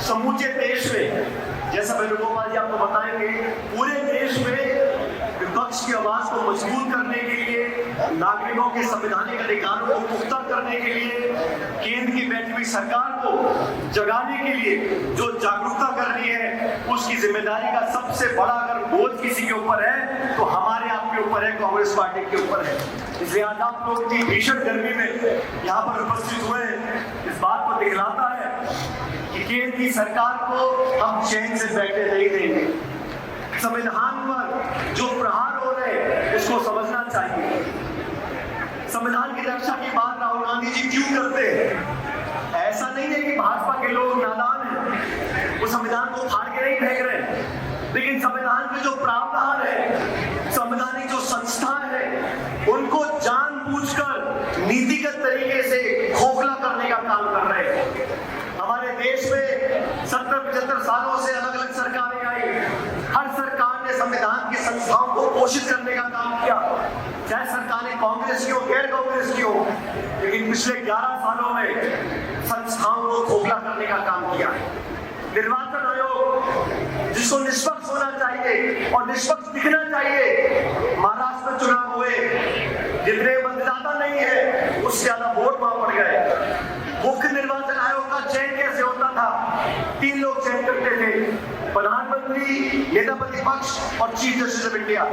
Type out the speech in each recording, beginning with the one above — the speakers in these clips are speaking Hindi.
समूचे देश में, जैसा वेणुगोपाल जी आपको बताएंगे, पूरे देश में विपक्ष की आवाज को मजबूत करने के लिए, नागरिकों के संवैधानिक अधिकारों को पुख्ता करने के लिए, केंद्र की बैठी हुई सरकार को जगाने के लिए जो जागरूकता करनी है, उसकी जिम्मेदारी का सबसे बड़ा अगर बोझ किसी के ऊपर है तो हमारे आपके ऊपर है, कांग्रेस पार्टी के ऊपर है। इसलिए आज आप लोग इतनी भीषण गर्मी में यहाँ पर उपस्थित हुए, इस बात को दिखलाता है कि केंद्र की सरकार को हम चैन से बैठे नहीं देंगे। संविधान पर जो प्रहार हो रहे हैं उसको समझना चाहिए। संविधान की रक्षा की बात राहुल गांधी जी क्यों करते हैं? ऐसा नहीं है कि भाजपा के लोग नादान हैं, वो संविधान को फाड़ के नहीं फेंक रहे, लेकिन संविधान के जो प्रावधान है, संवैधानिक जो संस्थाएं हैं, उनको जानबूझकर नीतिगत तरीके से खोखला करने का काम कर रहे हैं। हमारे देश में 70-75 सालों से अलग अलग सरकारें आई, हर सरकार ने संविधान की संस्थाओं को पोषित करने का काम किया, चाहे सरकारें कांग्रेस की हो, गैर कांग्रेस की हो, लेकिन पिछले 11 सालों में संस्थाओं को खोखला करने का काम किया। निर्वाचन आयोग जिसको निष्पक्ष होना चाहिए और निष्पक्ष दिखना चाहिए, महाराष्ट्र में चुनाव हुए, जितने मतदाता नहीं है उससे ज्यादा वोट वहां पड़ गए। मुख्य निर्वाचन आयोग का चयन कैसे होता था? 3 लोग चयन करते थे, प्रधानमंत्री, नेता प्रतिपक्ष और चीफ जस्टिस ऑफ इंडिया।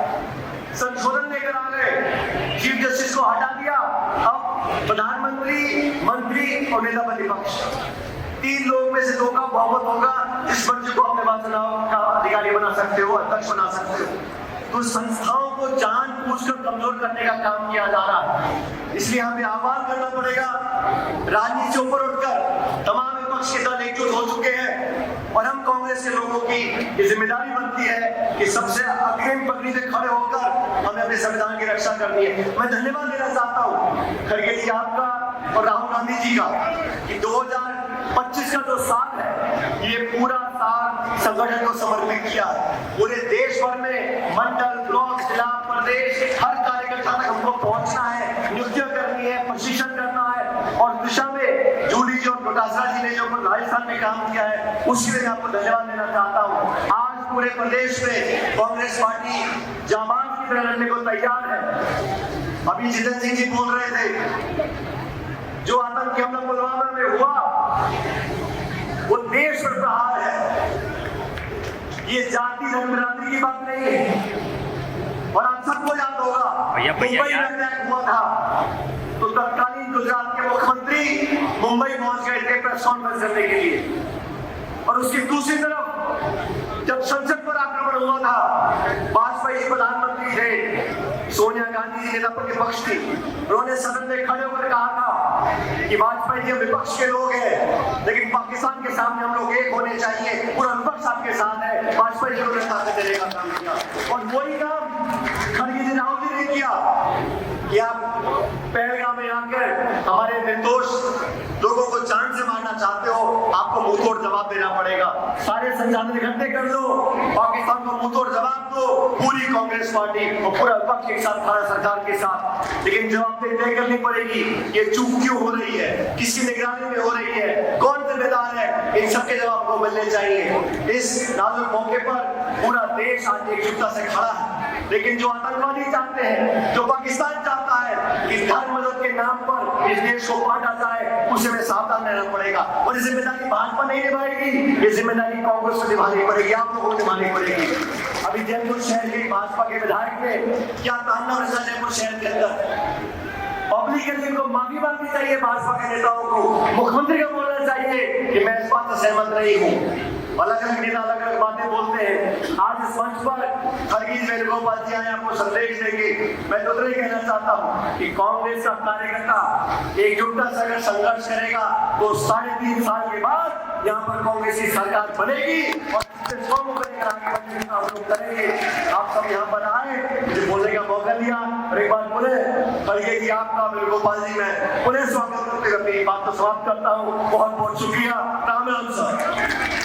संशोधन लेकर आ गए, चीफ जस्टिस को हटा दिया, अब प्रधानमंत्री, मंत्री और नेता प्रतिपक्ष, 3 लोग में से 2 का बहुमत होगा, जिस बच्चे को आप निर्वाचन आयोग का अधिकारी बना सकते हो, अध्यक्ष बना सकते हो। तो संस्थाओं को जानबूझकर कमजोर करने का काम किया जा रहा है। इसलिए हमें आह्वान करना पड़ेगा, राजनीति से ऊपर उठकर तमाम विपक्ष के दल एकजुट हो चुके हैं और हम कांग्रेस के लोगों की ये जिम्मेदारी बनती है कि सबसे अग्रिम पंक्ति से खड़े होकर हमें अपने संविधान की रक्षा करनी है। मैं धन्यवाद देना चाहता हूँ खड़गे जी आपका और राहुल गांधी जी का कि 2025 का जो साल है, ये पूरा साल संगठन को समर्पित किया है। पूरे देश भर में मंडल, ब्लॉक, जिला, प्रदेश, हर कार्यकर्ता तक हमको पहुंचना है, नियुक्तियां करनी है, प्रशिक्षण करना है और दिशा में जूली जी और डोटासरा जी ने जो राजस्थान में काम किया है, उसके लिए आपको धन्यवाद देना चाहता हूँ। आज पूरे प्रदेश में कांग्रेस पार्टी जाबाज की तरह लड़ने को तैयार है। अभी जितेंद्र सिंह जी बोल रहे थे, जो आतंकी हमला पुलवामा में हुआ वो देश पर प्रहार है, ये जाति धर्म बिरादरी की बात नहीं है। और आप सबको याद होगा मुंबई में अटैक हुआ था तो तत्कालीन गुजरात के मुख्यमंत्री मुंबई पहुंच गए थे प्रेस कॉन्फ्रेंस करने के लिए, और उसकी दूसरी तरफ जब संसद पर आक्रमण हुआ था, वाजपेयी जी प्रधानमंत्री थे, सोनिया गांधी जी नेता प्रतिपक्ष थी, उन्होंने सदन में खड़े होकर कहा था कि वाजपेयी जी विपक्ष के लोग हैं, लेकिन पाकिस्तान के सामने हम लोग एक होने चाहिए, पूरा विपक्ष आपके साथ है। वाजपेयी जी ने ताकत देने का काम किया और वही काम खड़गे जी राहुल जी ने किया कि आप पहलगाम में आकर हमारे निर्दोष लोगों को जान से मारना चाहते हो, आपको मुंहतोड़ जवाब देना पड़ेगा। सारे संसाधन इकट्ठे कर लो, पाकिस्तान को मुंहतोड़ जवाब दो, पूरी कांग्रेस पार्टी और पूरा विपक्ष के साथ, भारत सरकार के साथ। लेकिन जवाबदेही तय करनी पड़ेगी, ये चूक क्यों हो रही है, किसकी निगरानी में हो रही है, कौन जिम्मेदार है, इन सबके जवाब को मिलने चाहिए। इस नाजुक मौके पर पूरा देश आज एकजुटता से खड़ा है, लेकिन जो आतंकवादी चाहते हैं, जो पाकिस्तान चाहता है कि धर्म मजहब के नाम पर इस देश को बांटा जाए, उसे में सावधान रहना पड़ेगा। और ये जिम्मेदारी भाजपा नहीं निभाएगी, ये जिम्मेदारी कांग्रेस को निभानी पड़ेगी, आप लोगों को निभानी पड़ेगी। अभी जयपुर शहर के भाजपा के विधायक ने क्या तांडव रचा जयपुर शहर के अंदर, पब्लिक के लिए माफी मांगनी चाहिए भाजपा के नेताओं को, मुख्यमंत्री को बोलना चाहिए कि मैं इस बात से सहमत नहीं हूँ। अलग अलग नेता अलग अलग बातें बोलते हैं। आज इस मंच पर खड़गे वेणुगोपाल जी आए आपको संदेश देंगे। मैं तो ये कहना चाहता हूँ कि कांग्रेस का कार्यकर्ता एकजुटता से अगर संघर्ष करेगा तो 3.5 साल के बाद यहाँ पर कांग्रेस की सरकार बनेगी और हम लोग करेंगे। आप सब यहाँ पर आए, मुझे बोलने का मौका दिया और एक बार पुनः खड़गे जी आपका, वेणुगोपाल जी मैं पुनः स्वागत करते हुए अपनी बात को समाप्त करता हूँ। बहुत बहुत शुक्रिया। राम राम सर।